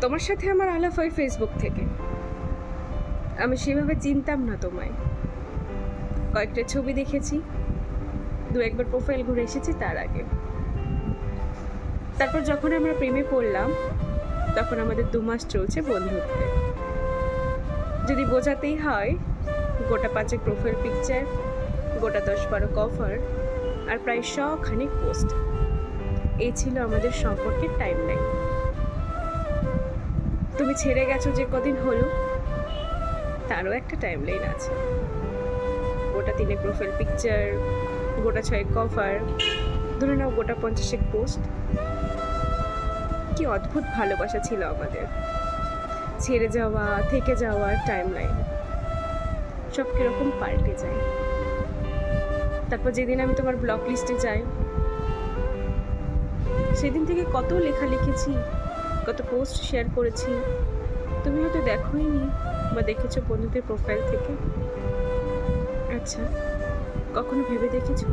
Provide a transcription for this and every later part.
তোমার সাথে আমার আলাপ হয় ফেসবুক থেকে। আমি সেভাবে চিনতাম না তোমায়। কয়েকটা ছবি দেখেছি, দু একবার প্রোফাইল ঘুরে এসেছি তার আগে। তারপর যখন আমরা প্রেমে পড়লাম তখন আমাদের 2 মাস চলছে বন্ধুত্বে। যদি বোঝাতেই হয়, গোটা 5 প্রোফাইল পিকচার, গোটা 10-12 কভার আর প্রায় 100 খানিক পোস্ট। এই ছিল আমাদের সম্পর্কের টাইমলাইন। তুমি ছেড়ে গেছো যে কদিন হলো, তারও একটা টাইমলাইন আছে। গোটা 3 প্রোফাইল পিকচার, গোটা 6 কভার, ধরে নাও গোটা 50 পোস্ট। কি অদ্ভুত ভালোবাসা ছিল আমাদের। ছেড়ে যাওয়া, থেকে যাওয়ার টাইমলাইন সব কিরকম পাল্টে যায়। তারপর যেদিন আমি তোমার ব্লক লিস্টে যাই, সেদিন থেকে কত লেখা লিখেছি, কত পোস্ট শেয়ার করেছি, তুমি হয়তো দেখোই নি বা দেখেছো বন্ধুদের প্রোফাইল থেকে। আচ্ছা, কখনো ভেবে দেখেছো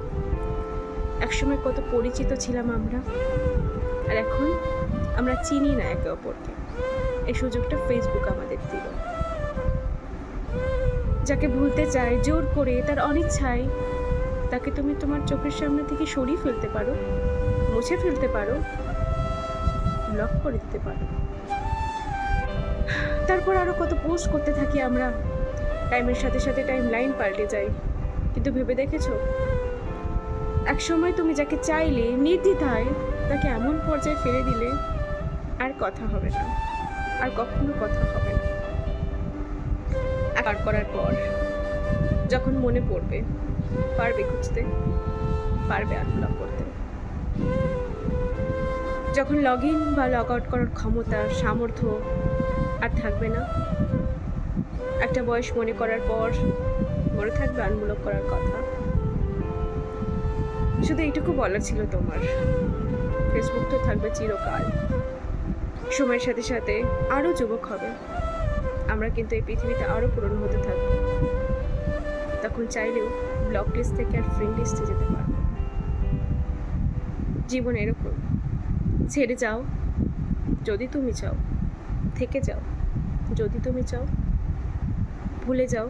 একসময় কত পরিচিত ছিলাম আমরা, আর এখন আমরা চিনি না একে অপরকে। এই সুযোগটা ফেসবুক আমাদের দিল। যাকে ভুলতে চাই জোর করে, তার অনিচ্ছায়, তাকে তুমি তোমার চোখের সামনে থেকে সরিয়ে ফেলতে পারো, মুছে ফেলতে পারো, ব্লক করে দিতে পারো। তারপর আরো কত পোস্ট করতে থাকি আমরা। টাইমের সাথে সাথে টাইম লাইন পাল্টে যায়। কিন্তু ভেবে দেখেছো, একসময় তুমি যাকে চাইলে নির্দ্বিধায়, তাকে এমন পর্যায়ে ফেলে দিলে আর কথা হবে না, আর কখনো কথা হবে না। পার করার পর যখন মনে পড়বে, পারবে খুঁজতে, পারবে আনব্লক করতে। যখন লগ ইন বা লগ আউট করার ক্ষমতা, সামর্থ্য আর থাকবে না, একটা বয়স মনে করার পর মনে থাকবে আনব্লক করার কথা। শুধু এইটুকু বলার ছিল তোমার, ফেসবুক তো থাকবে চিরকাল। সময়ের সাথে সাথে আরও যুবক হবে আমরা, কিন্তু এই পৃথিবীতে আরও পুরনো হতে থাকবো। তখন চাইলেও ব্লক লিস্ট থেকে আর ফ্রেন্ড লিস্টে যেতে পারবো। জীবন এরকম, ছেড়ে যাও যদি তুমি চাও, থেকে যাও যদি তুমি চাও, ভুলে যাও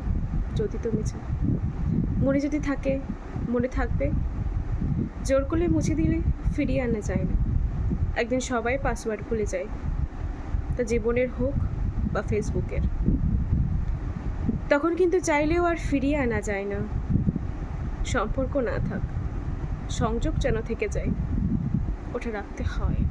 যদি তুমি চাও। মনে যদি থাকে, মনে থাকবে। জোর করলে মুছে দিলে ফিরিয়ে আনা যায় না। একদিন সবাই পাসওয়ার্ড ভুলে যায়, তা জীবনের হোক বা ফেসবুকের। তখন কিন্তু চাইলেও আর ফিরিয়ে আনা যায় না। সম্পর্ক না থাক, সংযোগ যেন থেকে যায়, ওটা রাখতে হয়।